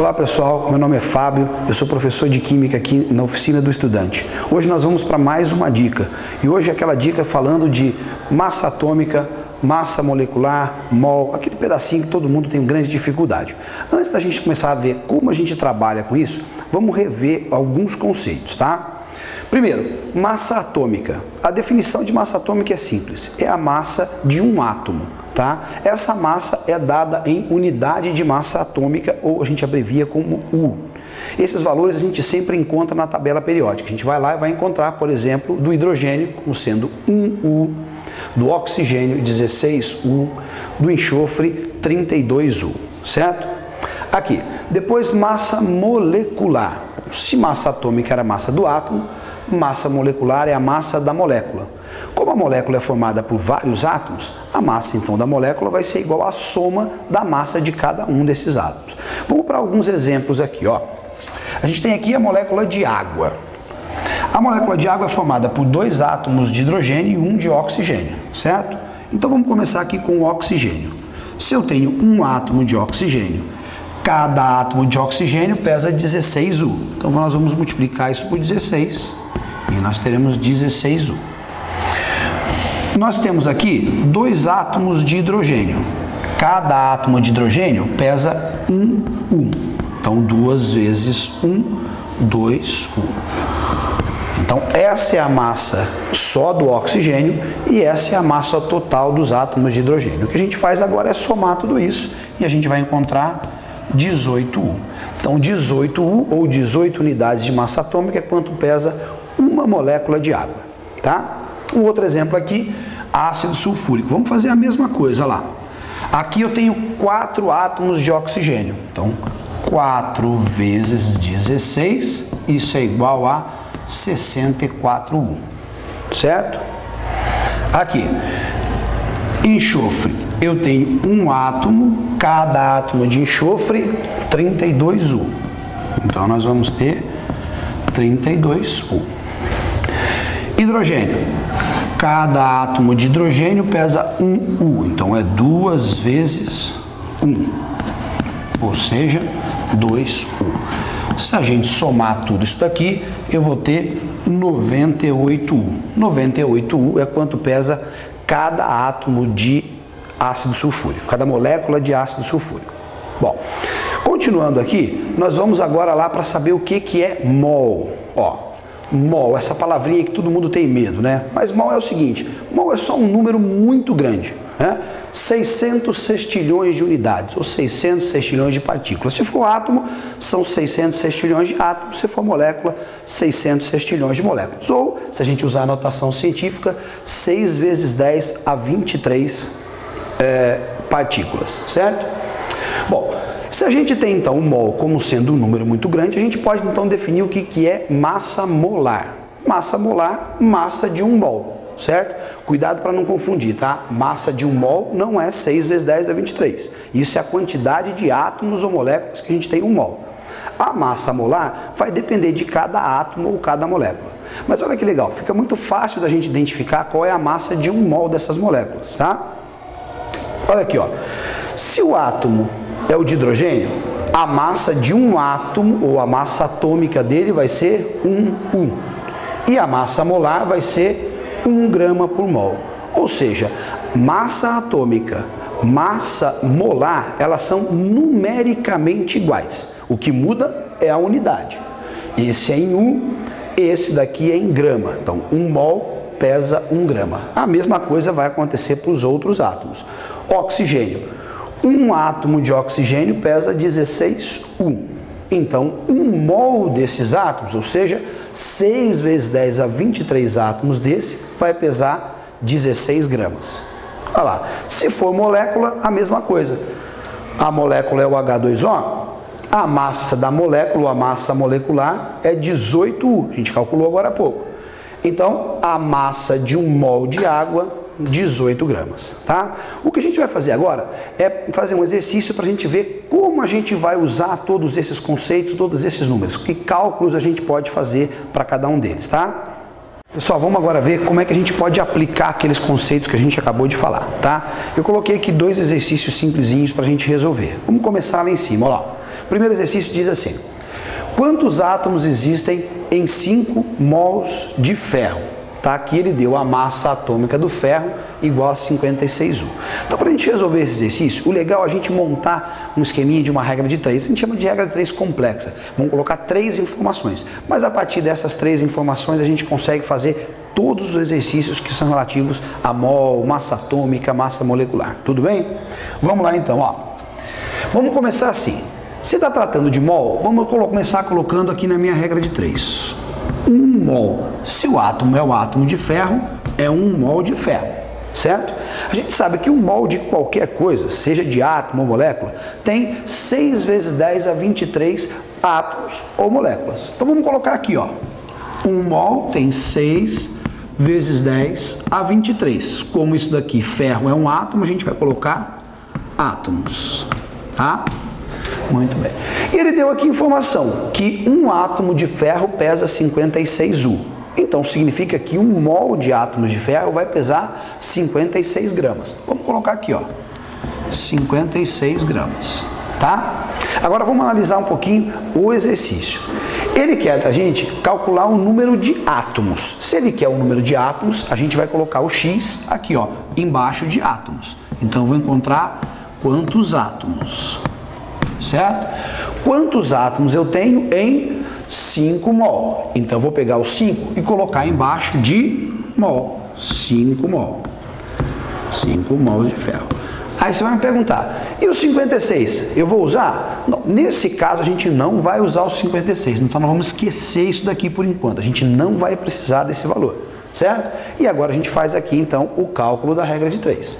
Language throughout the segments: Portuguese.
Olá pessoal, meu nome é Fábio, eu sou professor de Química aqui na Oficina do Estudante. Hoje nós vamos para mais uma dica, e hoje é aquela dica falando de massa atômica, massa molecular, mol, aquele pedacinho que todo mundo tem grande dificuldade. Antes da gente começar a ver como a gente trabalha com isso, vamos rever alguns conceitos, tá? Primeiro, massa atômica. A definição de massa atômica é simples, é a massa de um átomo, tá? Essa massa é dada em unidade de massa atômica, ou a gente abrevia como U. Esses valores a gente sempre encontra na tabela periódica. A gente vai lá e vai encontrar, por exemplo, do hidrogênio como sendo 1U, do oxigênio 16U, do enxofre 32U, certo? Aqui, depois massa molecular. Se massa atômica era a massa do átomo, massa molecular é a massa da molécula. Como a molécula é formada por vários átomos, a massa então da molécula vai ser igual à soma da massa de cada um desses átomos. Vamos para alguns exemplos aqui, ó. A gente tem aqui a molécula de água. A molécula de água é formada por 2 átomos de hidrogênio e 1 de oxigênio, certo? Então vamos começar aqui com o oxigênio. Se eu tenho um átomo de oxigênio, cada átomo de oxigênio pesa 16U. Então nós vamos multiplicar isso por 16 e nós teremos 16U. Nós temos aqui 2 átomos de hidrogênio. Cada átomo de hidrogênio pesa 1U. Então 2 vezes 1, 2U. Então essa é a massa só do oxigênio e essa é a massa total dos átomos de hidrogênio. O que a gente faz agora é somar tudo isso e a gente vai encontrar 18U. Então 18U ou 18 unidades de massa atômica é quanto pesa uma molécula de água, tá? Um outro exemplo aqui, ácido sulfúrico. Vamos fazer a mesma coisa lá. Aqui eu tenho 4 átomos de oxigênio. Então 4 vezes 16, isso é igual a 64U, certo? Aqui, enxofre. Eu tenho um átomo, cada átomo de enxofre, 32U. Então nós vamos ter 32U. Hidrogênio. Cada átomo de hidrogênio pesa 1U. Então é 2 vezes 1. Ou seja, 2U. Se a gente somar tudo isso daqui, eu vou ter 98U. 98U é quanto pesa cada átomo de ácido sulfúrico, cada molécula de ácido sulfúrico. Bom, continuando aqui, nós vamos agora lá para saber o que é mol. Ó, mol, essa palavrinha que todo mundo tem medo, né? Mas mol é o seguinte, mol é só um número muito grande, né? 600 sextilhões de unidades, ou 600 sextilhões de partículas. Se for átomo, são 600 sextilhões de átomos. Se for molécula, 600 sextilhões de moléculas. Ou, se a gente usar a notação científica, 6 vezes 10 a 23 partículas, certo? Bom, se a gente tem então o mol como sendo um número muito grande, a gente pode então definir o que é massa molar. Massa molar, massa de um mol, certo? Cuidado para não confundir, tá? Massa de um mol não é 6 vezes 10 a 23. Isso é a quantidade de átomos ou moléculas que a gente tem em um mol. A massa molar vai depender de cada átomo ou cada molécula. Mas olha que legal, fica muito fácil da gente identificar qual é a massa de um mol dessas moléculas, tá? Olha aqui, ó. Se o átomo é o de hidrogênio, a massa de um átomo ou a massa atômica dele vai ser 1U. E a massa molar vai ser 1 grama por mol. Ou seja, massa atômica, massa molar, elas são numericamente iguais. O que muda é a unidade. Esse é em U, esse daqui é em grama. Então, 1 mol pesa 1 grama. A mesma coisa vai acontecer para os outros átomos. Oxigênio. Um átomo de oxigênio pesa 16U. Então, 1 mol desses átomos, ou seja, 6 vezes 10 a 23 átomos desse, vai pesar 16 gramas. Olha lá. Se for molécula, a mesma coisa. A molécula é o H2O, a massa da molécula, ou a massa molecular, é 18U. A gente calculou agora há pouco. Então, a massa de 1 mol de água, 18 gramas, tá? O que a gente vai fazer agora é fazer um exercício para a gente ver como a gente vai usar todos esses conceitos, todos esses números, que cálculos a gente pode fazer para cada um deles, tá? Pessoal, vamos agora ver como é que a gente pode aplicar aqueles conceitos que a gente acabou de falar, tá? Eu coloquei aqui 2 exercícios simplesinhos para a gente resolver. Vamos começar lá em cima, ó lá. O primeiro exercício diz assim: quantos átomos existem em 5 mols de ferro? Tá? Aqui ele deu a massa atômica do ferro igual a 56U. Então, para a gente resolver esse exercício, o legal é a gente montar um esqueminha de uma regra de 3. A gente chama de regra de 3 complexa. Vamos colocar 3 informações. Mas a partir dessas 3 informações, a gente consegue fazer todos os exercícios que são relativos a mol, massa atômica, massa molecular. Tudo bem? Vamos lá então. Ó. Vamos começar assim. Se está tratando de mol, vamos começar colocando aqui na minha regra de 3. 1 mol. Se o átomo é o átomo de ferro, é 1 mol de ferro, certo? A gente sabe que 1 mol de qualquer coisa, seja de átomo ou molécula, tem 6 vezes 10 a 23 átomos ou moléculas. Então vamos colocar aqui, ó. 1 mol tem 6 vezes 10 a 23. Como isso daqui, ferro é um átomo, a gente vai colocar átomos, tá? Muito bem. E ele deu aqui informação que 1 átomo de ferro pesa 56U. Então significa que 1 mol de átomos de ferro vai pesar 56 gramas. Vamos colocar aqui, ó, 56 gramas, tá? Agora vamos analisar um pouquinho o exercício. Ele quer a gente calcular o número de átomos. Se ele quer o número de átomos, a gente vai colocar o X aqui, ó, embaixo de átomos. Então eu vou encontrar quantos átomos. Certo? Quantos átomos eu tenho em 5 mol? Então eu vou pegar o 5 e colocar embaixo de mol. 5 mol. 5 mols de ferro. Aí você vai me perguntar, e o 56? Eu vou usar? Não, nesse caso a gente não vai usar o 56, então nós vamos esquecer isso daqui por enquanto. A gente não vai precisar desse valor, certo? E agora a gente faz aqui então o cálculo da regra de 3.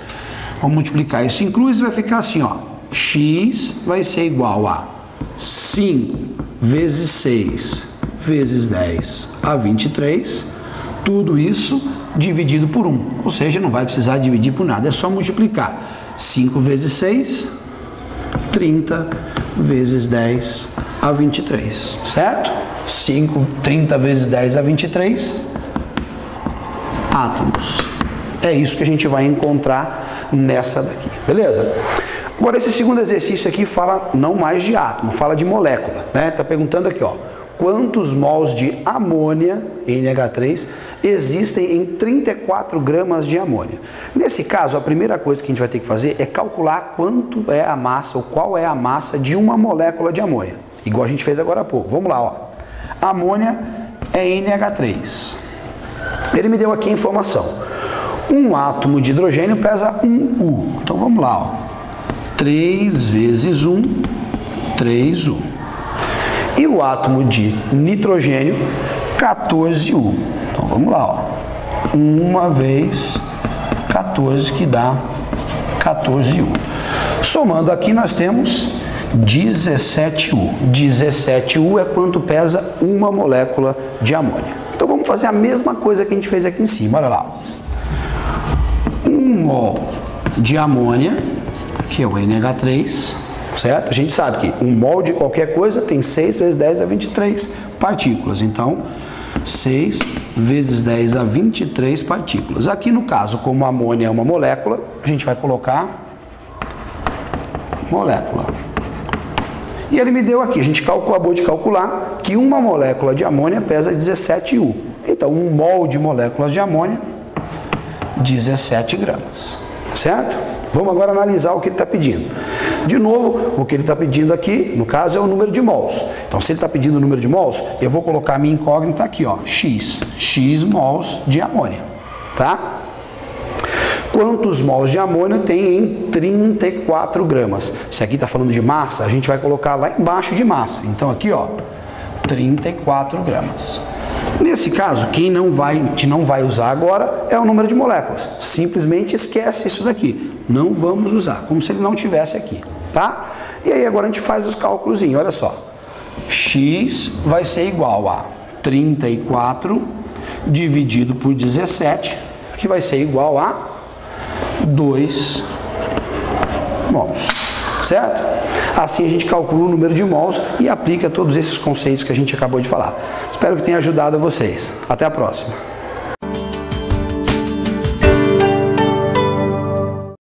Vamos multiplicar isso em cruz e vai ficar assim, ó. X vai ser igual a 5 vezes 6 vezes 10 a 23, tudo isso dividido por 1, ou seja, não vai precisar dividir por nada, é só multiplicar. 5 vezes 6, 30 vezes 10 a 23, certo? 30 vezes 10 a 23 átomos. É isso que a gente vai encontrar nessa daqui, beleza? Agora, esse segundo exercício aqui fala não mais de átomo, fala de molécula, né? Tá perguntando aqui, ó, quantos mols de amônia, NH3, existem em 34 gramas de amônia? Nesse caso, a primeira coisa que a gente vai ter que fazer é calcular quanto é a massa, ou qual é a massa de uma molécula de amônia, igual a gente fez agora há pouco. Vamos lá, ó. Amônia é NH3. Ele me deu aqui a informação. Um átomo de hidrogênio pesa 1U. Então, vamos lá, ó. 3 vezes 1, 3U. E o átomo de nitrogênio, 14U. Então vamos lá, ó. 1 vezes 14, que dá 14U. Somando aqui nós temos 17U. 17U é quanto pesa uma molécula de amônia. Então vamos fazer a mesma coisa que a gente fez aqui em cima, olha lá. 1 mol de amônia, que é o NH3, certo? A gente sabe que 1 mol de qualquer coisa tem 6 vezes 10 a 23 partículas. Então, 6 vezes 10 a 23 partículas. Aqui no caso, como a amônia é uma molécula, a gente vai colocar molécula. E ele me deu aqui, a gente acabou de calcular que uma molécula de amônia pesa 17U. Então, 1 mol de moléculas de amônia, 17 gramas, certo? Vamos agora analisar o que ele está pedindo. De novo, o que ele está pedindo aqui, no caso, é o número de mols. Então, se ele está pedindo o número de mols, eu vou colocar a minha incógnita aqui, ó, X. X mols de amônia, tá? Quantos mols de amônia tem em 34 gramas? Se aqui está falando de massa, a gente vai colocar lá embaixo de massa. Então, aqui, ó, 34 gramas. Nesse caso, quem não vai usar agora é o número de moléculas. Simplesmente esquece isso daqui. Não vamos usar, como se ele não tivesse aqui, tá? E aí agora a gente faz os cálculos, olha só. X vai ser igual a 34 dividido por 17, que vai ser igual a 2 mols, certo? Assim a gente calcula o número de mols e aplica todos esses conceitos que a gente acabou de falar. Espero que tenha ajudado vocês. Até a próxima.